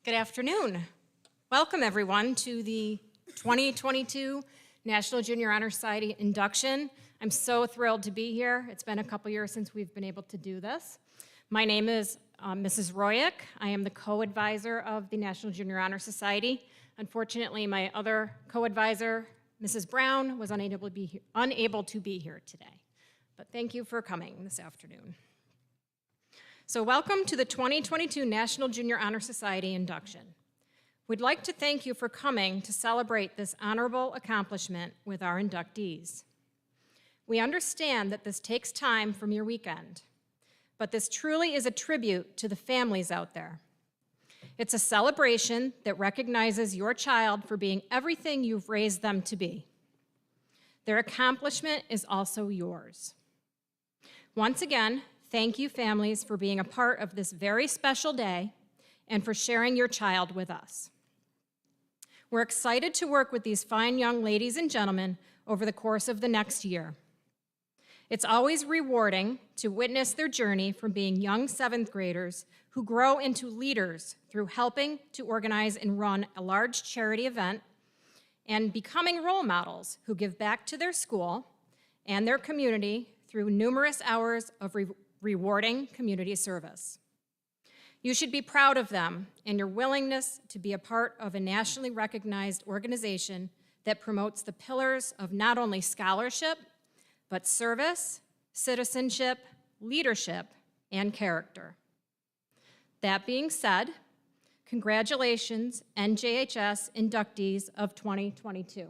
Good afternoon. Welcome, everyone, to the 2022 National Junior Honor Society Induction. I'm so thrilled to be here. It's been a couple years since we've been able to do this. My name is Mrs. Royak. I am the co-advisor of the National Junior Honor Society. Unfortunately, my other co-advisor, Mrs. Brown, was unable to be here today. But thank you for coming this afternoon. So welcome to the 2022 National Junior Honor Society Induction. We'd like to thank you for coming to celebrate this honorable accomplishment with our inductees. We understand that this takes time from your weekend, but this truly is a tribute to the families out there. It's a celebration that recognizes your child for being everything you've raised them to be. Their accomplishment is also yours. Once again, thank you, families, for being a part of this very special day and for sharing your child with us. We're excited to work with these fine young ladies and gentlemen over the course of the next year. It's always rewarding to witness their journey from being young seventh graders who grow into leaders through helping to organize and run a large charity event and becoming role models who give back to their school and their community through numerous hours of rewarding community service. You should be proud of them and your willingness to be a part of a nationally recognized organization that promotes the pillars of not only scholarship, but service, citizenship, leadership, and character. That being said, congratulations, NJHS inductees of 2022.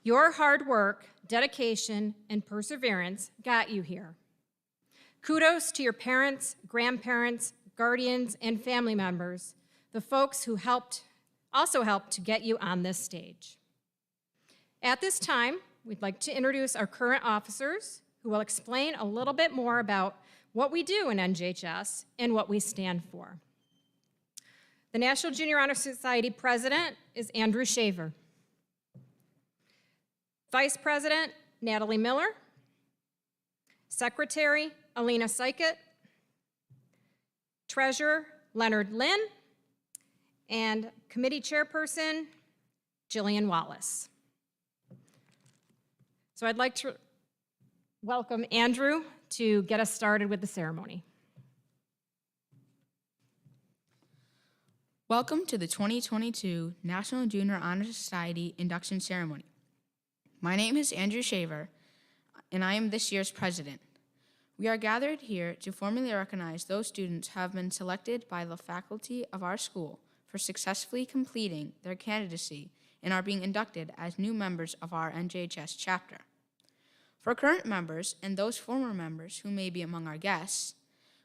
Your hard work, dedication, and perseverance got you here. Kudos to your parents, grandparents, guardians, and family members, the folks who also helped to get you on this stage. At this time, we'd like to introduce our current officers who will explain a little bit more about what we do in NJHS and what we stand for. The National Junior Honor Society President is Andrew Shaver. Vice President, Natalie Miller. Secretary, Alina Sykett. Treasurer, Leonard Lynn. And Committee Chairperson, Jillian Wallace. So I'd like to welcome Andrew to get us started with the ceremony. Welcome to the 2022 National Junior Honor Society Induction Ceremony. My name is Andrew Shaver, and I am this year's president. We are gathered here to formally recognize those students who have been selected by the faculty of our school for successfully completing their candidacy and are being inducted as new members of our NJHS chapter. For current members and those former members who may be among our guests,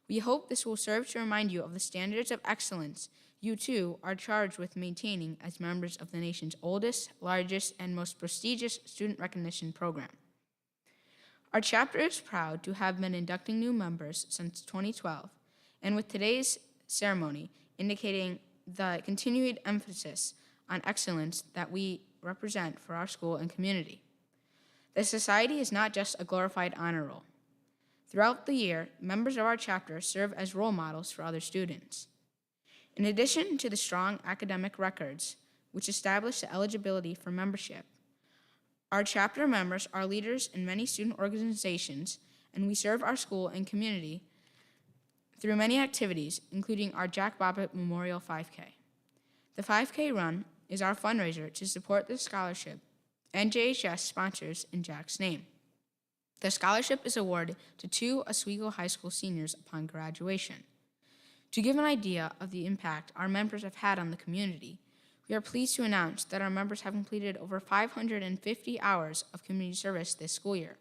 we hope this will serve to remind you of the standards of excellence you too are charged with maintaining as members of the nation's oldest, largest, and most prestigious student recognition program. Our chapter is proud to have been inducting new members since 2012, and with today's ceremony indicating the continued emphasis on excellence that we represent for our school and community. The society is not just a glorified honor roll. Throughout the year, members of our chapter serve as role models for other students. In addition to the strong academic records, which establish the eligibility for membership, our chapter members are leaders in many student organizations, and we serve our school and community through many activities, including our Jack Bobbitt Memorial 5K. The 5K run is our fundraiser to support the scholarship NJHS sponsors in Jack's name. The scholarship is awarded to 2 Oswego High School seniors upon graduation. To give an idea of the impact our members have had on the community, we are pleased to announce that our members have completed over 550 hours of community service this school year.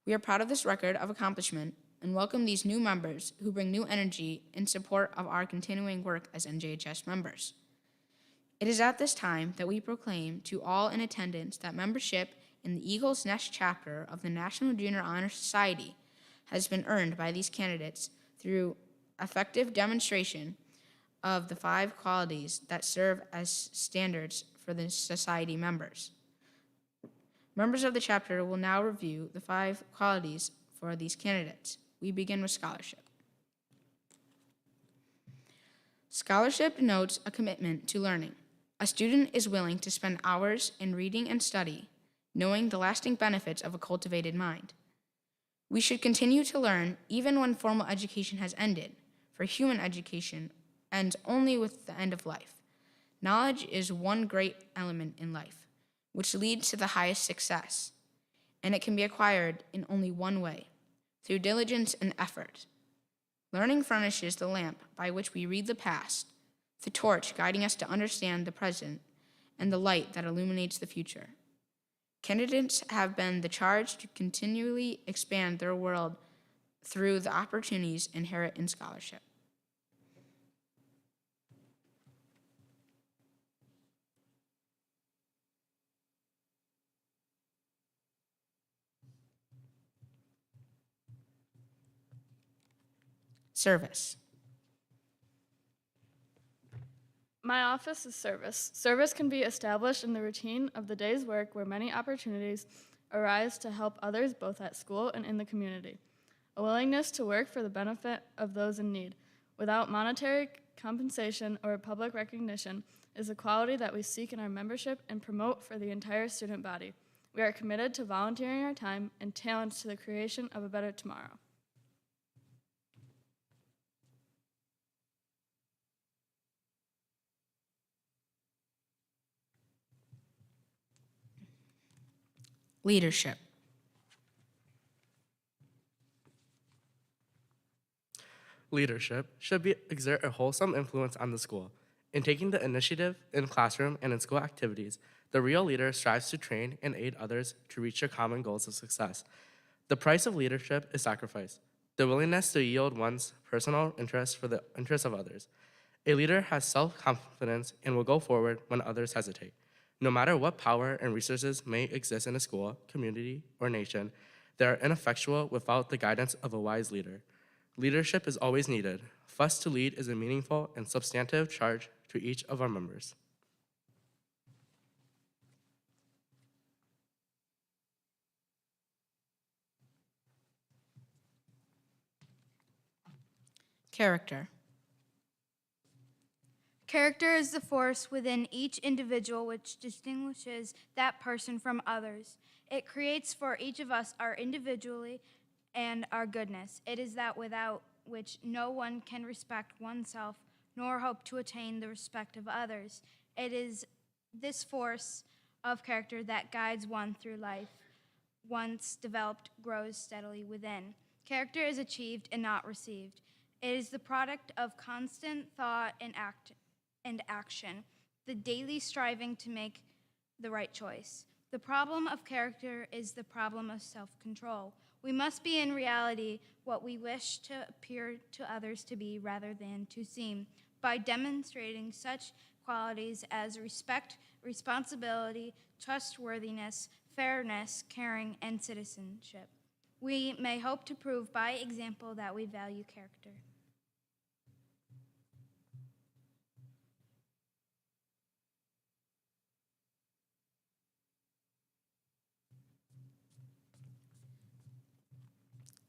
We are proud of this record of accomplishment and welcome these new members who bring new energy in support of our continuing work as NJHS members. It is at this time that we proclaim to all in attendance that membership in the Eagles Nest chapter of the National Junior Honor Society has been earned by these candidates through effective demonstration of the 5 qualities that serve as standards for the society members. Members of the chapter will now review the 5 qualities for these candidates. We begin with scholarship. Scholarship denotes a commitment to learning. A student is willing to spend hours in reading and study, knowing the lasting benefits of a cultivated mind. We should continue to learn even when formal education has ended, for human education ends only with the end of life. Knowledge is one great element in life, which leads to the highest success, and it can be acquired in only one way, through diligence and effort. Learning furnishes the lamp by which we read the past, the torch guiding us to understand the present, and the light that illuminates the future. Candidates have been the charge to continually expand their world through the opportunities inherent in scholarship. Service. My office is service. Service can be established in the routine of the day's work where many opportunities arise to help others both at school and in the community. A willingness to work for the benefit of those in need, without monetary compensation or public recognition, is a quality that we seek in our membership and promote for the entire student body. We are committed to volunteering our time and talents to the creation of a better tomorrow. Leadership. Leadership should exert a wholesome influence on the school. In taking the initiative in classroom and in school activities, the real leader strives to train and aid others to reach their common goals of success. The price of leadership is sacrifice, the willingness to yield one's personal interests for the interests of others. A leader has self-confidence and will go forward when others hesitate. No matter what power and resources may exist in a school, community, or nation, they are ineffectual without the guidance of a wise leader. Leadership is always needed. For us to lead is a meaningful and substantive charge to each of our members. Character. Character is the force within each individual which distinguishes that person from others. It creates for each of us our individuality and our goodness. It is that without which no one can respect oneself nor hope to attain the respect of others. It is this force of character that guides one through life. Once developed, grows steadily within. Character is achieved and not received. It is the product of constant thought and action, the daily striving to make the right choice. The problem of character is the problem of self-control. We must be in reality what we wish to appear to others to be rather than to seem, by demonstrating such qualities as respect, responsibility, trustworthiness, fairness, caring, and citizenship. We may hope to prove by example that we value character.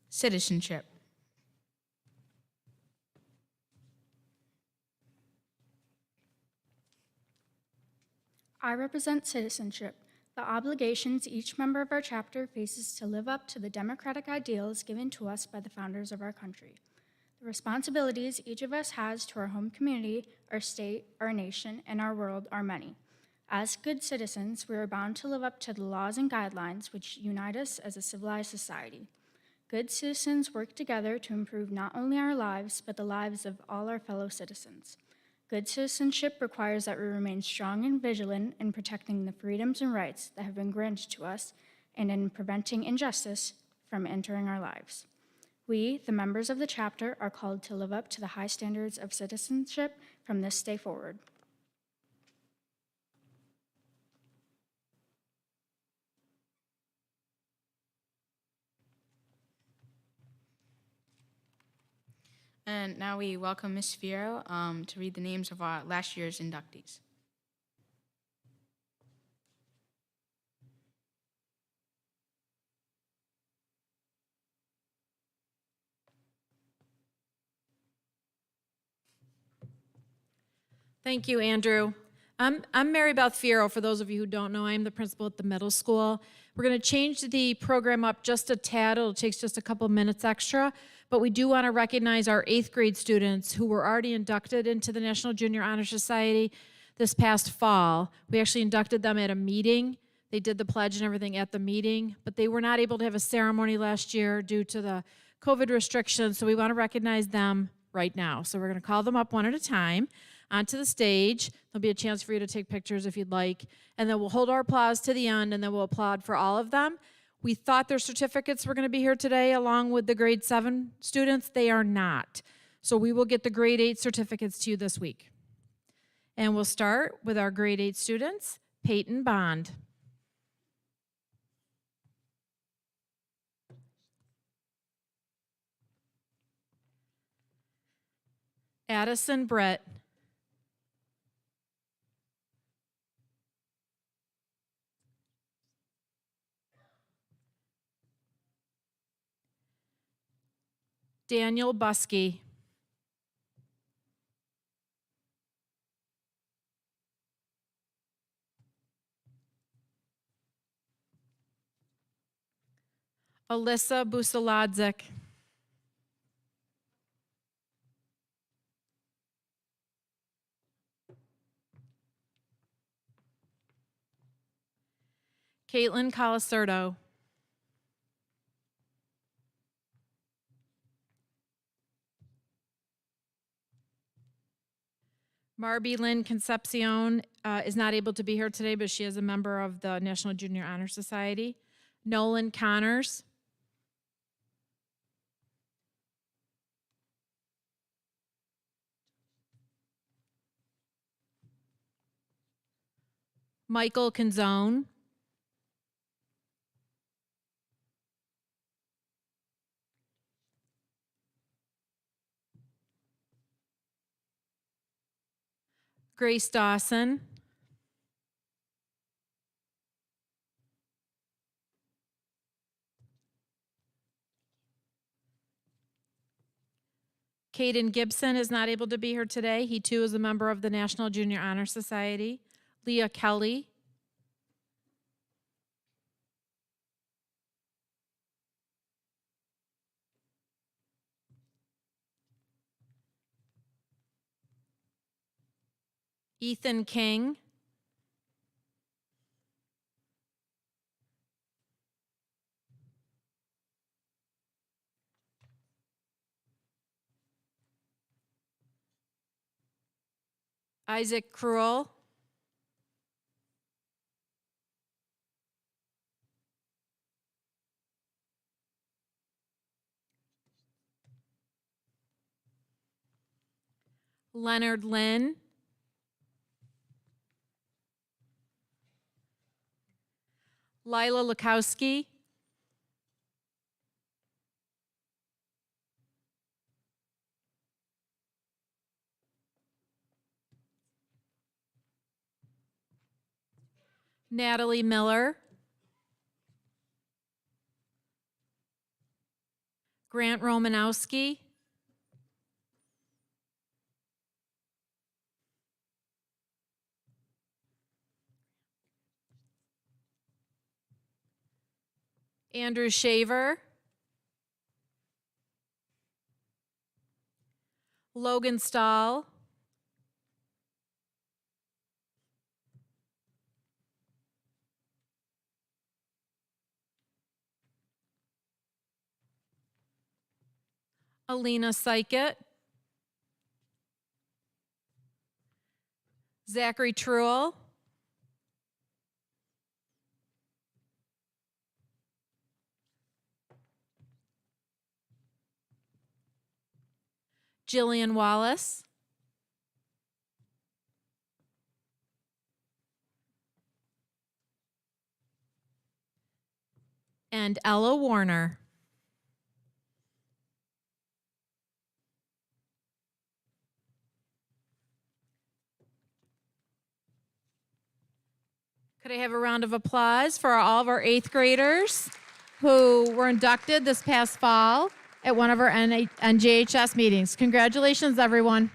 Citizenship. I represent citizenship, the obligations each member of our chapter faces to live up to the democratic ideals given to us by the founders of our country. The responsibilities each of us has to our home community, our state, our nation, and our world are many. As good citizens, we are bound to live up to the laws and guidelines which unite us as a civilized society. Good citizens work together to improve not only our lives, but the lives of all our fellow citizens. Good citizenship requires that we remain strong and vigilant in protecting the freedoms and rights that have been granted to us and in preventing injustice from entering our lives. We, the members of the chapter, are called to live up to the high standards of citizenship from this day forward. And now we welcome Ms. Fierro to read the names of our last year's inductees. Thank you, Andrew. I'm Mary Beth Fierro. For those of you who don't know, I'm the principal at the middle school. We're going to change the program up just a tad. It'll take just a couple minutes extra, but we do want to recognize our 8th grade students who were already inducted into the National Junior Honor Society this past fall. We actually inducted them at a meeting. They did the pledge and everything at the meeting, but they were not able to have a ceremony last year due to the COVID restrictions, so we want to recognize them right now. So we're going to call them up one at a time onto the stage. There'll be a chance for you to take pictures if you'd like, and then we'll hold our applause to the end, and then we'll applaud for all of them. We thought their certificates were going to be here today along with the grade 7 students. They are not. So we will get the grade 8 certificates to you this week. And we'll start with our grade 8 students, Peyton Bond. Addison Brett. Daniel Buskey. Alyssa Busaladzik. Caitlin Colacerto. Marby Lynn Concepcion is not able to be here today, but she is a member of the National Junior Honor Society. Nolan Connors. Michael Canzone. Grace Dawson. Caden Gibson is not able to be here today. He too is a member of the National Junior Honor Society. Leah Kelly. Ethan King. Isaac Cruel. Leonard Lynn. Lila Lukowski. Natalie Miller. Grant Romanowski. Andrew Shaver. Logan Stahl. Alina Sykett. Zachary Truel. Jillian Wallace. And Ella Warner. Could I have a round of applause for all of our 8th graders who were inducted this past fall at one of our NJHS meetings? Congratulations, everyone.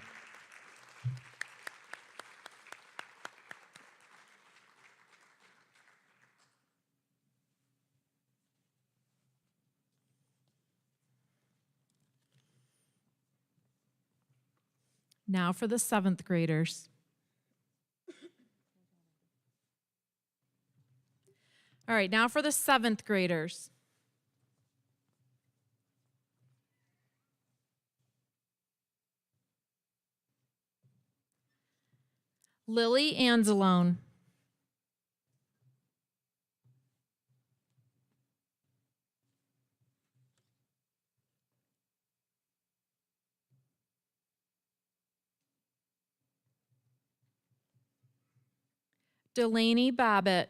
Now for the 7th graders. All right, now for the 7th graders. Lily Anzalone. Delaney Bobbitt.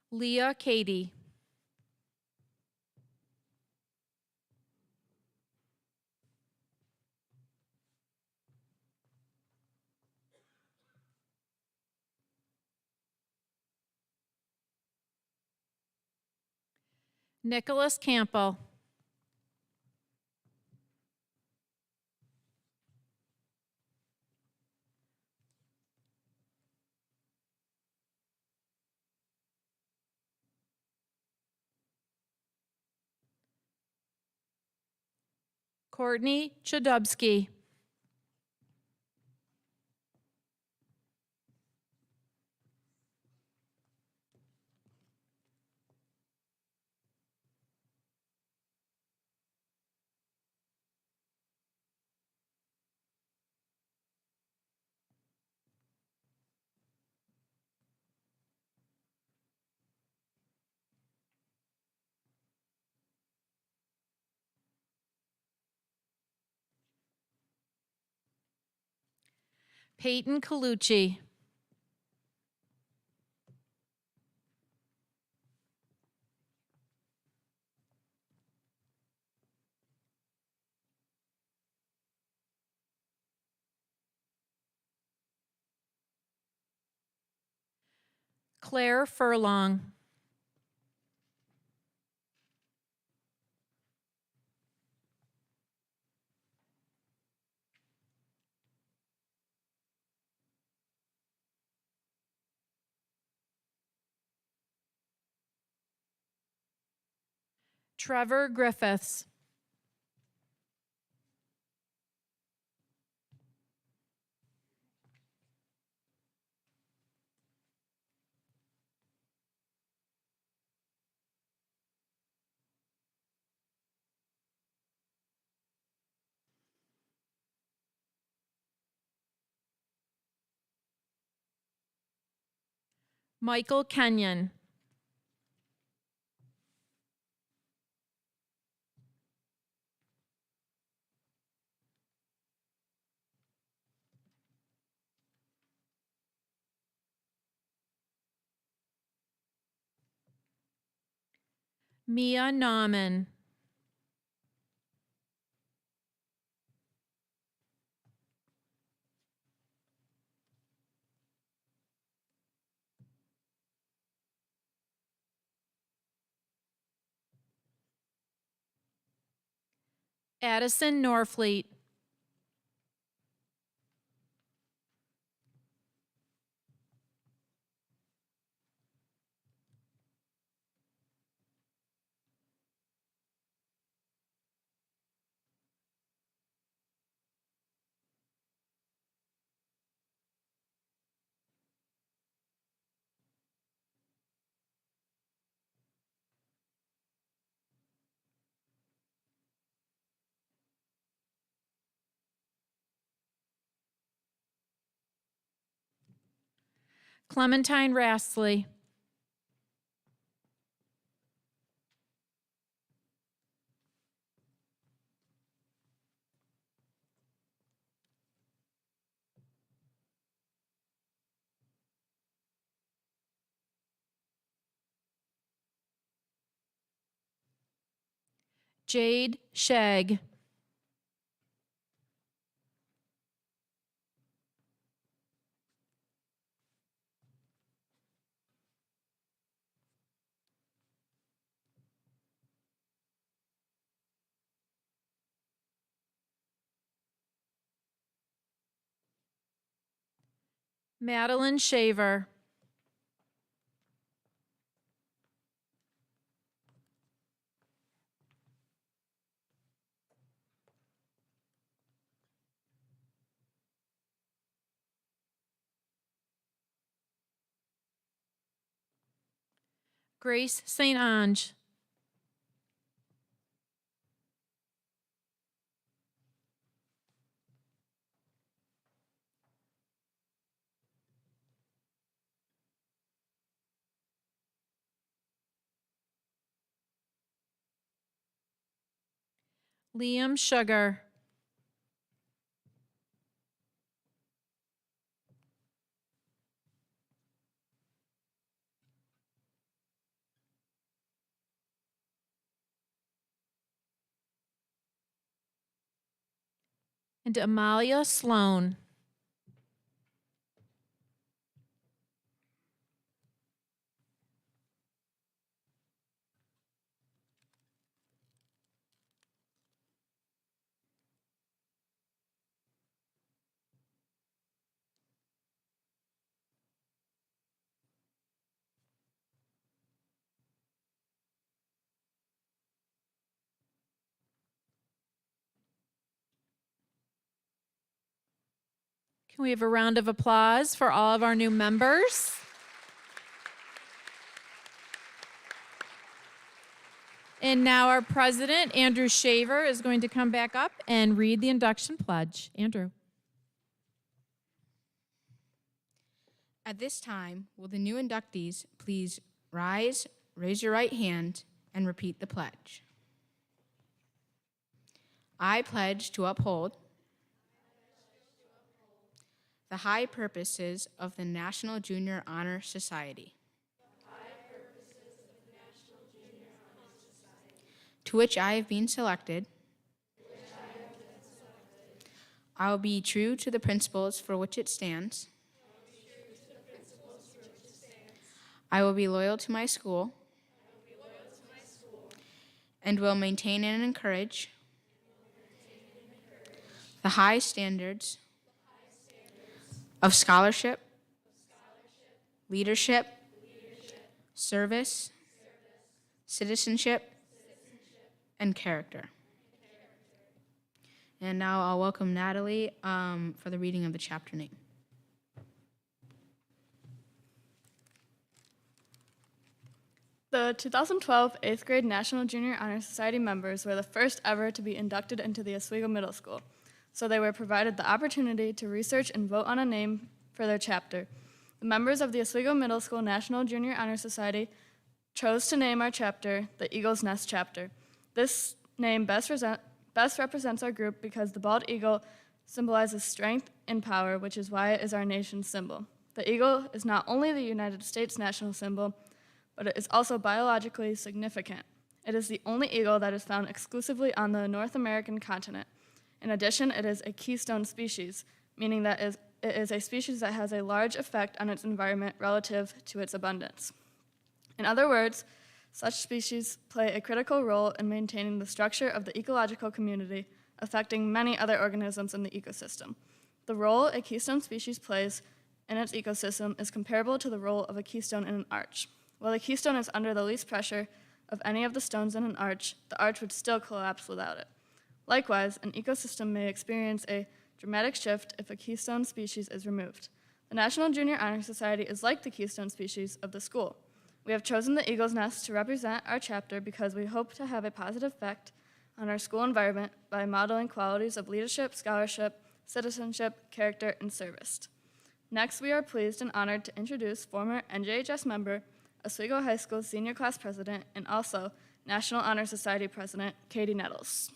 Leah Cady. Nicholas Campbell. Courtney Chodubsky. Peyton Colucci. Claire Furlong. Trevor Griffiths. Michael Kenyon. Mia Nauman. Addison Norfleet. Clementine Rastley. Jade Shagg. Madeline Shaver. Grace St. Ange. Liam Sugar. And Amalia Sloan. Can we have a round of applause for all of our new members? And now our president, Andrew Shaver, is going to come back up and read the induction pledge. Andrew. At this time, will the new inductees please rise, raise your right hand, and repeat the pledge? I pledge to uphold the high purposes of the National Junior Honor Society, to which I have been selected. I will be true to the principles for which it stands. I will be loyal to my school and will maintain and encourage the high standards of scholarship, leadership, service, citizenship, and character. And now I'll welcome Natalie for the reading of the chapter name. The 2012 8th grade National Junior Honor Society members were the first ever to be inducted into the Oswego Middle School, so they were provided the opportunity to research and vote on a name for their chapter. The members of the Oswego Middle School National Junior Honor Society chose to name our chapter the Eagle's Nest Chapter. This name best represents our group because the bald eagle symbolizes strength and power, which is why it is our nation's symbol. The eagle is not only the United States national symbol, but it is also biologically significant. It is the only eagle that is found exclusively on the North American continent. In addition, it is a keystone species, meaning that it is a species that has a large effect on its environment relative to its abundance. In other words, such species play a critical role in maintaining the structure of the ecological community, affecting many other organisms in the ecosystem. The role a keystone species plays in its ecosystem is comparable to the role of a keystone in an arch. While the keystone is under the least pressure of any of the stones in an arch, the arch would still collapse without it. Likewise, an ecosystem may experience a dramatic shift if a keystone species is removed. The National Junior Honor Society is like the keystone species of the school. We have chosen the Eagle's Nest to represent our chapter because we hope to have a positive effect on our school environment by modeling qualities of leadership, scholarship, citizenship, character, and service. Next, we are pleased and honored to introduce former NJHS member, Oswego High School Senior Class President, and also National Honor Society President, Katie Nettles.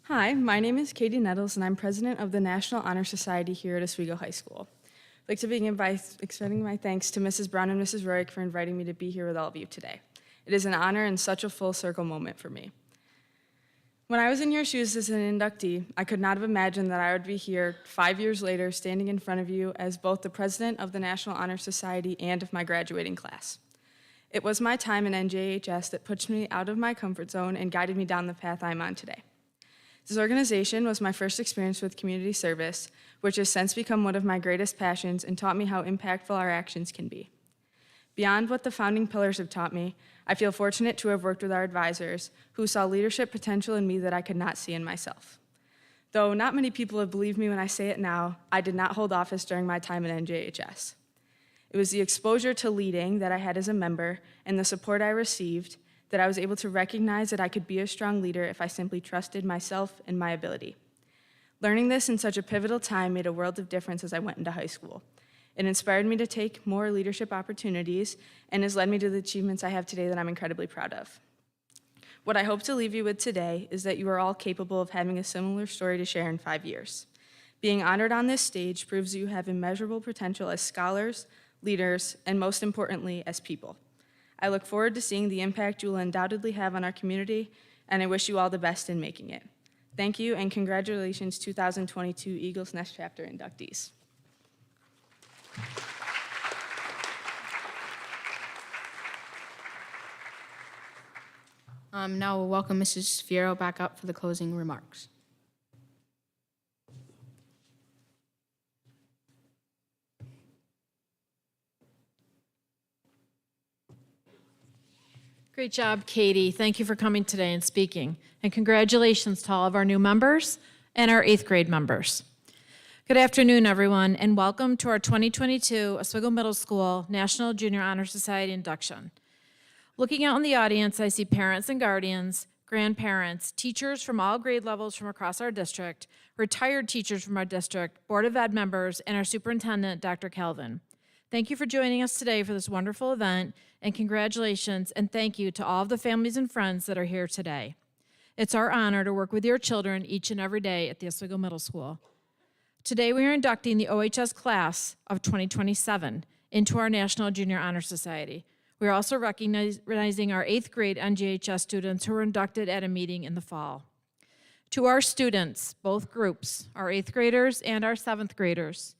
Hi, my name is Katie Nettles, and I'm president of the National Honor Society here at Oswego High School. I'd like to begin by extending my thanks to Mrs. Brown and Mrs. Roig for inviting me to be here with all of you today. It is an honor and such a full circle moment for me. When I was in your shoes as an inductee, I could not have imagined that I would be here 5 years later standing in front of you as both the president of the National Honor Society and of my graduating class. It was my time in NJHS that pushed me out of my comfort zone and guided me down the path I'm on today. This organization was my first experience with community service, which has since become one of my greatest passions and taught me how impactful our actions can be. Beyond what the founding pillars have taught me, I feel fortunate to have worked with our advisors who saw leadership potential in me that I could not see in myself. Though not many people have believed me when I say it now, I did not hold office during my time at NJHS. It was the exposure to leading that I had as a member and the support I received that I was able to recognize that I could be a strong leader if I simply trusted myself and my ability. Learning this in such a pivotal time made a world of difference as I went into high school. It inspired me to take more leadership opportunities and has led me to the achievements I have today that I'm incredibly proud of. What I hope to leave you with today is that you are all capable of having a similar story to share in 5 years. Being honored on this stage proves you have immeasurable potential as scholars, leaders, and most importantly, as people. I look forward to seeing the impact you will undoubtedly have on our community, and I wish you all the best in making it. Thank you, and congratulations, 2022 Eagles Nest Chapter inductees. Now we'll welcome Mrs. Fiero back up for the closing remarks. Great job, Katie. Thank you for coming today and speaking. And congratulations to all of our new members and our 8th grade members. Good afternoon, everyone, and welcome to our 2022 Oswego Middle School National Junior Honor Society induction. Looking out in the audience, I see parents and guardians, grandparents, teachers from all grade levels from across our district, retired teachers from our district, Board of Ed members, and our superintendent, Dr. Calvin. Thank you for joining us today for this wonderful event, and congratulations and thank you to all of the families and friends that are here today. It's our honor to work with your children each and every day at the Oswego Middle School. Today we are inducting the OHS class of 2027 into our National Junior Honor Society. We are also recognizing our 8th grade NJHS students who were inducted at a meeting in the fall. To our students, both groups, our 8th graders and our 7th graders,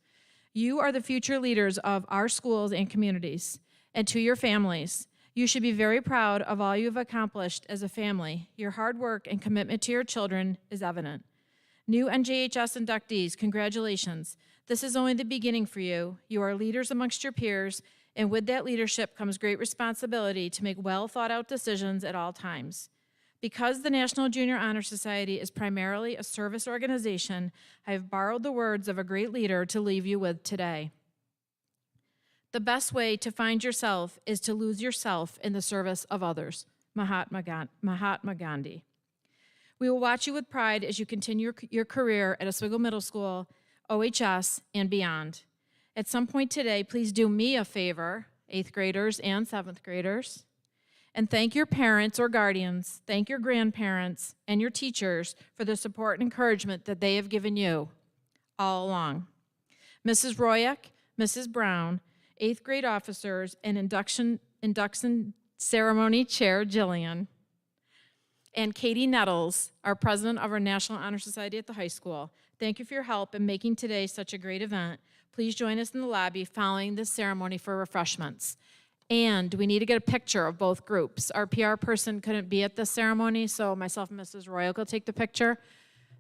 you are the future leaders of our schools and communities. And to your families, you should be very proud of all you have accomplished as a family. Your hard work and commitment to your children is evident. New NJHS inductees, congratulations. This is only the beginning for you. You are leaders amongst your peers, and with that leadership comes great responsibility to make well-thought-out decisions at all times. Because the National Junior Honor Society is primarily a service organization, I have borrowed the words of a great leader to leave you with today. The best way to find yourself is to lose yourself in the service of others. Mahatma Gandhi. We will watch you with pride as you continue your career at Oswego Middle School, OHS, and beyond. At some point today, please do me a favor, 8th graders and 7th graders, and thank your parents or guardians, thank your grandparents and your teachers for the support and encouragement that they have given you all along. Mrs. Royak, Mrs. Brown, 8th grade officers, and induction ceremony chair, Jillian, and Katie Nettles, our president of our National Honor Society at the high school. Thank you for your help in making today such a great event. Please join us in the lobby following this ceremony for refreshments. And we need to get a picture of both groups. Our PR person couldn't be at the ceremony, so myself and Mrs. Royal will take the picture.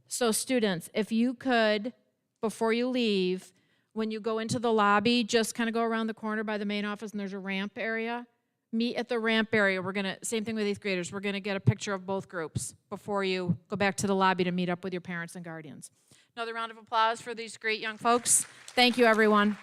So students, if you could, before you leave, when you go into the lobby, just kind of go around the corner by the main office and there's a ramp area. Meet at the ramp area. We're gonna, same thing with 8th graders, we're gonna get a picture of both groups before you go back to the lobby to meet up with your parents and guardians. Another round of applause for these great young folks. Thank you, everyone.